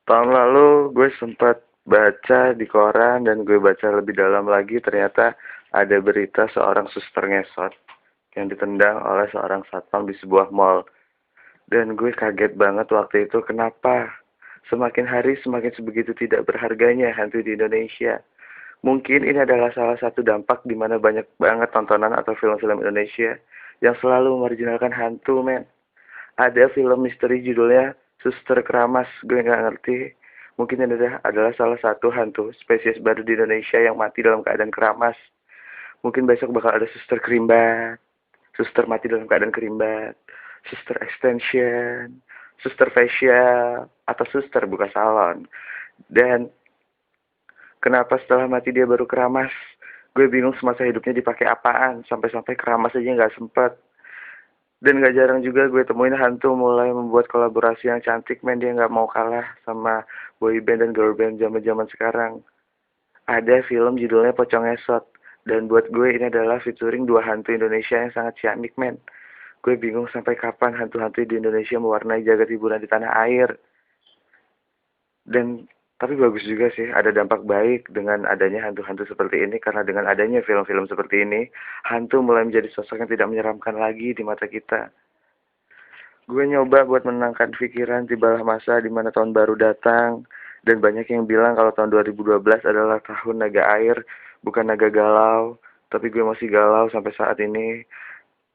Tahun lalu gue sempat baca di koran dan gue baca lebih dalam lagi, ternyata ada berita seorang suster ngesot yang ditendang oleh seorang satpam di sebuah mall. Dan gue kaget banget waktu itu, kenapa semakin hari semakin sebegitu tidak berharganya hantu di Indonesia. Mungkin ini adalah salah satu dampak di mana banyak banget tontonan atau film-film Indonesia yang selalu memarjinalkan hantu, men. Ada film misteri judulnya Suster Keramas, gue nggak ngerti. Mungkin ini adalah salah satu hantu spesies baru di Indonesia yang mati dalam keadaan keramas. Mungkin besok bakal ada suster kerimbat, suster mati dalam keadaan kerimbat, suster extension, suster facial, atau suster buka salon. Dan kenapa setelah mati dia baru keramas? Gue bingung semasa hidupnya dipakai apaan, sampai-sampai keramas aja nggak sempet. Dan gak jarang juga gue temuin hantu mulai membuat kolaborasi yang cantik, men. Dia gak mau kalah sama boy band dan girl band zaman-zaman sekarang. Ada film judulnya Pocong Ngesot, dan buat gue ini adalah featuring dua hantu Indonesia yang sangat ciamik, men. Gue bingung sampai kapan hantu-hantu di Indonesia mewarnai jagat hiburan di tanah air. Dan tapi bagus juga sih, ada dampak baik dengan adanya hantu-hantu seperti ini, karena dengan adanya film-film seperti ini, hantu mulai menjadi sosok yang tidak menyeramkan lagi di mata kita. Gue nyoba buat menenangkan pikiran, tibalah masa di mana tahun baru datang, dan banyak yang bilang kalau tahun 2012 adalah tahun naga air, bukan naga galau, tapi gue masih galau sampai saat ini.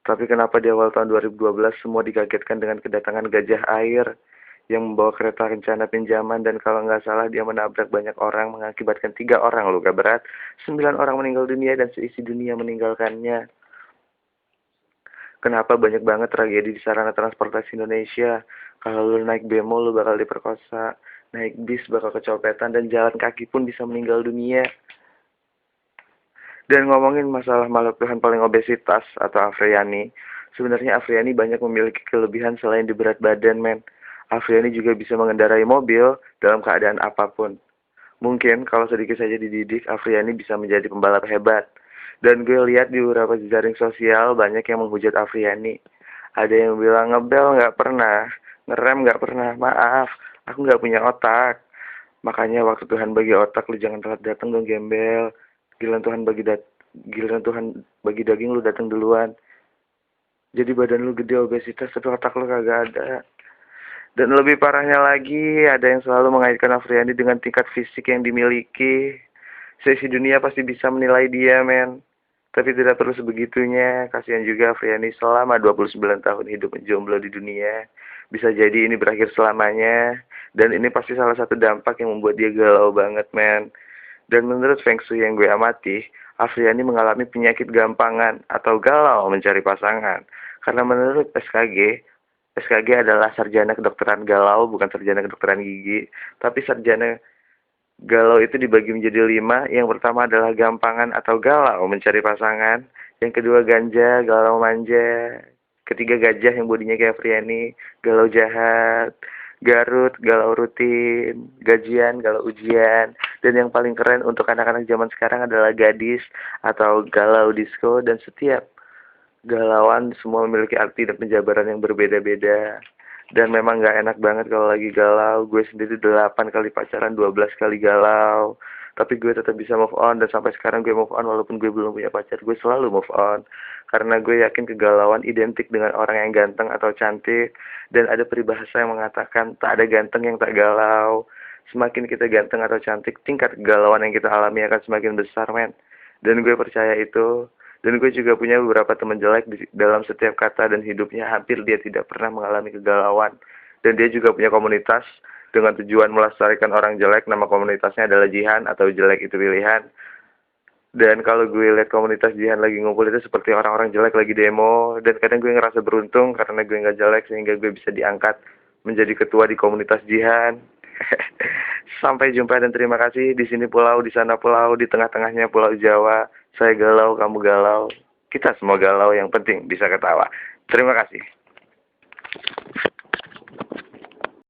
Tapi kenapa di awal tahun 2012 semua dikagetkan dengan kedatangan gajah air yang membawa kereta rencana pinjaman, dan kalau nggak salah dia menabrak banyak orang, mengakibatkan 3 orang luka berat, 9 orang meninggal dunia, dan seisi dunia meninggalkannya. Kenapa banyak banget tragedi di sarana transportasi Indonesia? Kalau lu naik bemo lu bakal diperkosa, naik bis bakal kecopetan, dan jalan kaki pun bisa meninggal dunia. Dan ngomongin masalah makhluk Tuhan paling obesitas atau Afriani, sebenarnya Afriani banyak memiliki kelebihan selain di berat badan, men. Afriani juga bisa mengendarai mobil dalam keadaan apapun. Mungkin kalau sedikit saja dididik, Afriani bisa menjadi pembalap hebat. Dan gue lihat di beberapa jejaring sosial banyak yang menghujat Afriani. Ada yang bilang ngebel nggak pernah, ngerem nggak pernah, maaf, aku nggak punya otak. Makanya waktu Tuhan bagi otak, lu jangan telat datang dong, gembel. Giliran Tuhan bagi daging, lu datang duluan. Jadi badan lu gede, obesitas, tapi otak lu kagak ada. Dan lebih parahnya lagi, ada yang selalu mengaitkan Afriani dengan tingkat fisik yang dimiliki. Seisi dunia pasti bisa menilai dia, men. Tapi tidak perlu sebegitunya. Kasihan juga Afriani selama 29 tahun hidup menjomblo di dunia. Bisa jadi ini berakhir selamanya. Dan ini pasti salah satu dampak yang membuat dia galau banget, men. Dan menurut Feng Shui yang gue amati, Afriani mengalami penyakit gampangan atau galau mencari pasangan. Karena menurut SKG adalah sarjana kedokteran galau, bukan sarjana kedokteran gigi. Tapi sarjana galau itu dibagi menjadi 5. Yang pertama adalah gampangan atau galau mencari pasangan. Yang kedua ganja, galau manja. Ketiga gajah yang bodinya kayak Friani, galau jahat. Garut, galau rutin. Gajian, galau ujian. Dan yang paling keren untuk anak-anak zaman sekarang adalah gadis atau galau disco. Dan setiap galauan semua memiliki arti dan penjabaran yang berbeda-beda. Dan memang gak enak banget kalau lagi galau. Gue sendiri 8 kali pacaran, 12 kali galau. Tapi gue tetap bisa move on, dan sampai sekarang gue move on walaupun gue belum punya pacar. Gue selalu move on. Karena gue yakin kegalauan identik dengan orang yang ganteng atau cantik. Dan ada peribahasa yang mengatakan tak ada ganteng yang tak galau. Semakin kita ganteng atau cantik, tingkat kegalauan yang kita alami akan semakin besar, men. Dan gue percaya itu. Dan gue juga punya beberapa teman jelek dalam setiap kata dan hidupnya hampir dia tidak pernah mengalami kegalauan. Dan dia juga punya komunitas dengan tujuan melestarikan orang jelek. Nama komunitasnya adalah Jihan atau Jelek Itu Pilihan. Dan kalau gue lihat komunitas Jihan lagi ngumpul itu seperti orang-orang jelek lagi demo. Dan kadang gue ngerasa beruntung karena gue nggak jelek sehingga gue bisa diangkat menjadi ketua di komunitas Jihan. Sampai jumpa dan terima kasih. Di sini pulau, di sana pulau, di tengah-tengahnya Pulau Jawa. Saya galau, kamu galau. Kita semua galau, yang penting bisa ketawa. Terima kasih.